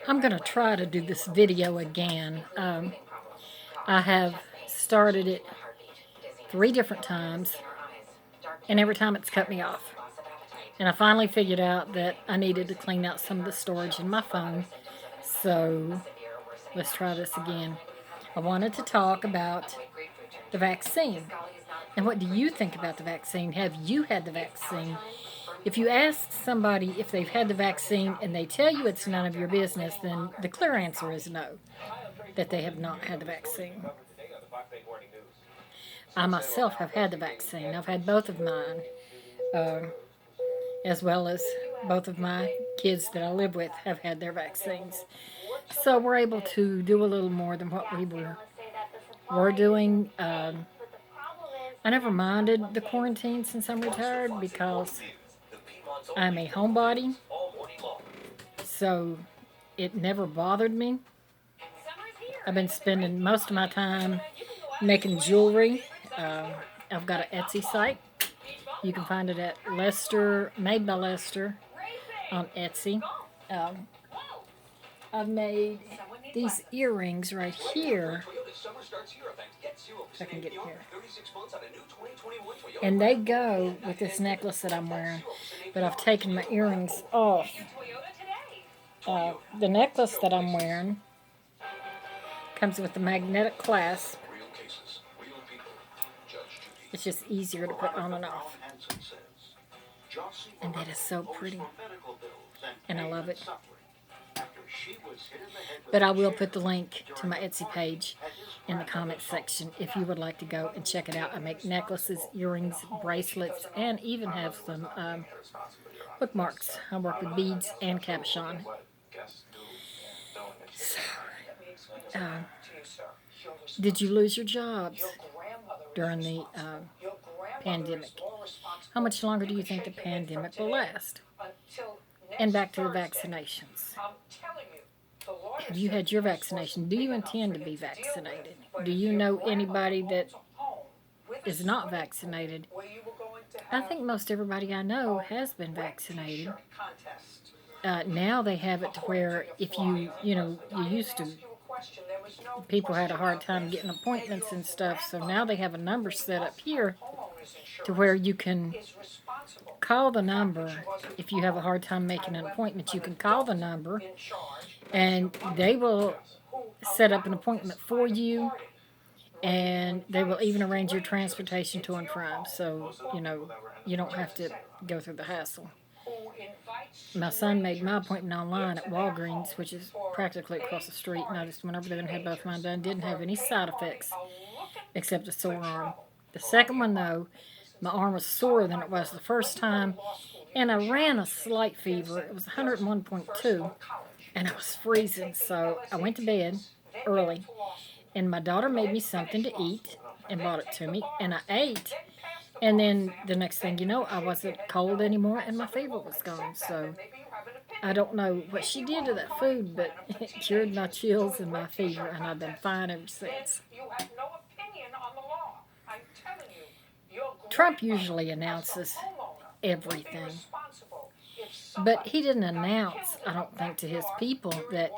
I'm going to try to do this video again. I have started it 3 different times, and every time it's cut me off. And I finally figured out that I needed to clean out some of the storage in my phone. So let's try this again. I wanted to talk about the vaccine. And what do you think about the vaccine? Have you had the vaccine? If you ask somebody if they've had the vaccine and they tell you it's none of your business, then the clear answer is no, that they have not had the vaccine. I myself have had the vaccine. I've had both of mine, uh, as well as both of my kids that I live with have had their vaccines. So we're able to do a little more than what were doing. I never minded the quarantine since I'm retired because I'm a homebody, so it never bothered me. I've been spending most of my time making jewelry. Uh, I've got an Etsy site. You can find it at Lester, Made by Lester on Etsy. Um, I've made these earrings right here. If I can get here. And they go with this necklace that I'm wearing. But I've taken my earrings off. The necklace that I'm wearing comes with a magnetic clasp. It's just easier to put on and off. And that is so pretty. And I love it. But I will put the link to my Etsy page in the comments section if you would like to go and check it out. I make necklaces, earrings, bracelets, and even have some bookmarks. I work with beads and cabochon. So, did you lose your jobs during the pandemic? How much longer do you think the pandemic will last? And back to the vaccinations. Have you had your vaccination? Do you intend to be vaccinated? Do you know anybody that is not vaccinated? I think most everybody I know has been vaccinated. Now they have it to where if you used to, people had a hard time getting appointments and stuff, so now they have a number set up here to where you can call the number. If you have a hard time making an appointment, you can call the number and they will set up an appointment for you, and they will even arrange your transportation to and from, so you don't have to go through the hassle. My son made my appointment online at Walgreens, which is practically across the street, and I just went over there and had both mine done. Didn't have any side effects except a sore arm. The second one, though, my arm was sorer than it was the first time, and I ran a slight fever. It was 101.2, and I was freezing, so I went to bed early, and my daughter made me something to eat and brought it to me, and I ate. And then the next thing you know, I wasn't cold anymore, and my fever was gone. So I don't know what she did to that food, but it cured my chills and my fever, and I've been fine ever since. Trump usually announces everything, but he didn't announce, I don't think, to his people that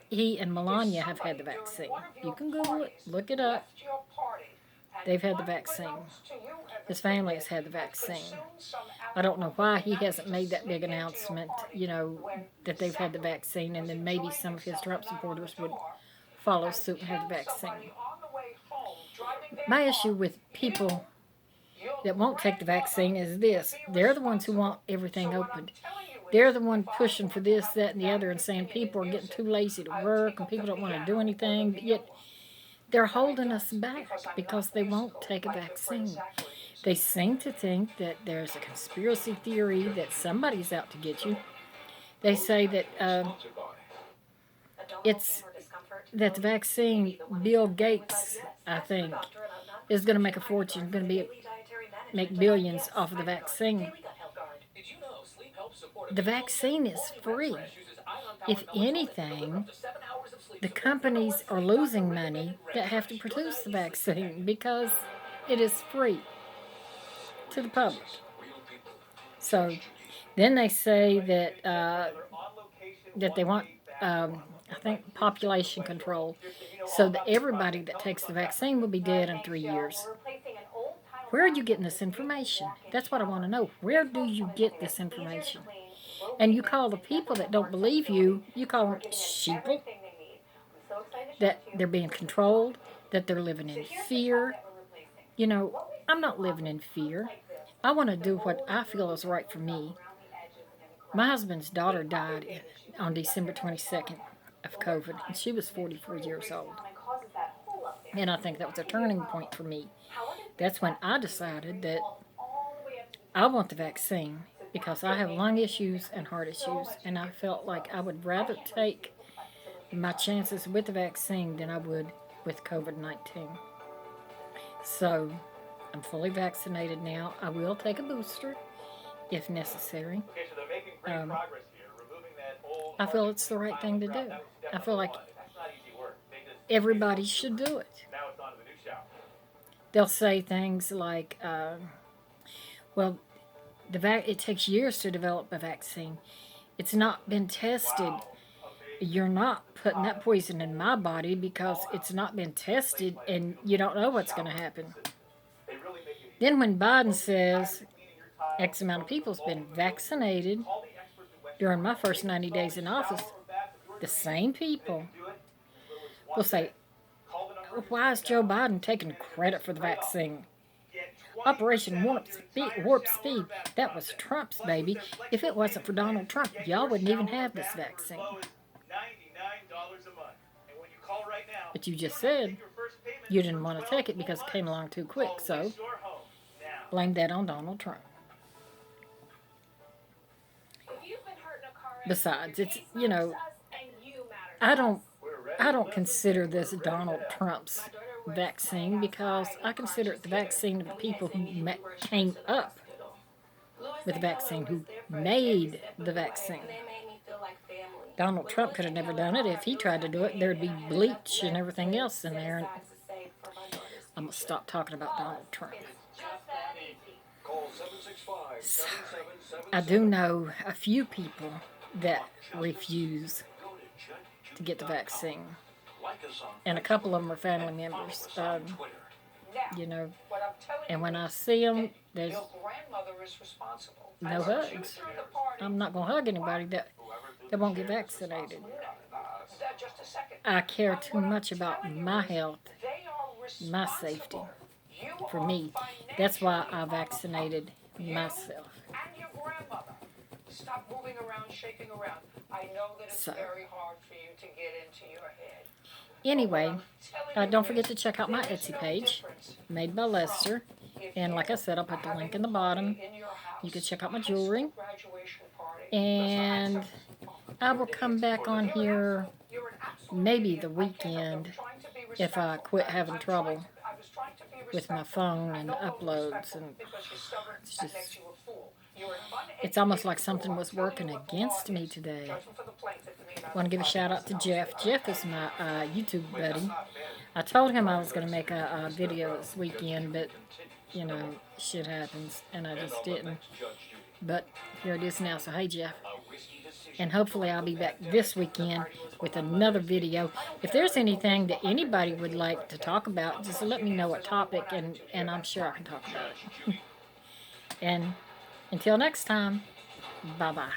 he and Melania have had the vaccine. You can Google it, look it up. They've had the vaccine. His family has had the vaccine. I don't know why he hasn't made that big announcement, that they've had the vaccine, and then maybe some of his Trump supporters would follow suit and have the vaccine. My issue with people that won't take the vaccine is this. They're the ones who want everything opened. They're the one pushing for this, that, and the other, and saying people are getting too lazy to work and people don't want to do anything, but yet they're holding us back because they won't take a vaccine. They seem to think that there's a conspiracy theory that somebody's out to get you. They say that it's that the vaccine, Bill Gates, I think, is going to make a fortune, going to make billions off of the vaccine. The vaccine is free. If anything, the companies are losing money that have to produce the vaccine because it is free to the public. So then they say that that they want, I think, population control, so that everybody that takes the vaccine will be dead in 3 years. Where are you getting this information? That's what I want to know. Where do you get this information? And you call the people that don't believe you, you call them sheeple, that they're being controlled, that they're living in fear. You know, I'm not living in fear. I want to do what I feel is right for me. My husband's daughter died on December 22nd of COVID, and she was 44 years old. And I think that was a turning point for me. That's when I decided that I want the vaccine because I have lung issues and heart issues, and I felt like I would rather take my chances with the vaccine than I would with COVID 19. So I'm fully vaccinated now. I will take a booster if necessary. Um, I feel it's the right thing to do. I feel like everybody should do it. They'll say things like, well, it takes years to develop a vaccine. It's not been tested. You're not putting that poison in my body because it's not been tested and you don't know what's going to happen. Then when Biden says X amount of people's been vaccinated during my first 90 days in office, the same people will say, why is Joe Biden taking credit for the vaccine? Operation Warp Speed, that was Trump's baby. If it wasn't for Donald Trump, y'all wouldn't even have this vaccine. But you just said you didn't want to take it because it came along too quick, so blame that on Donald Trump. Besides, it's, I don't consider this Donald Trump's vaccine because I consider it the vaccine of the people who came up with the vaccine, who made the vaccine. Donald Trump could have never done it. If he tried to do it, there'd be bleach and everything else in there. And I'm going to stop talking about Donald Trump. So, I do know a few people that refuse to get the vaccine. And a couple of them are family members. And when I see them, there's no hugs. I'm not going to hug anybody that won't get vaccinated. I care too much about my health, my safety, for me. That's why I vaccinated myself. Stop moving around, shaking around. I know that it's very hard for you to get into your head. Anyway, don't forget to check out my Etsy page, Made by Lester. And like I said, I'll put the link in the bottom. You can check out my jewelry. And I will come back on here maybe the weekend if I quit having trouble with my phone and uploads. And it's almost like something was working against me today. I want to give a shout out to Jeff. Jeff is my YouTube buddy. I told him I was going to make a video this weekend, but, shit happens, and I just didn't. But here it is now, so hey, Jeff. And hopefully I'll be back this weekend with another video. If there's anything that anybody would like to talk about, just let me know what topic, and I'm sure I can talk about it. And until next time, bye-bye.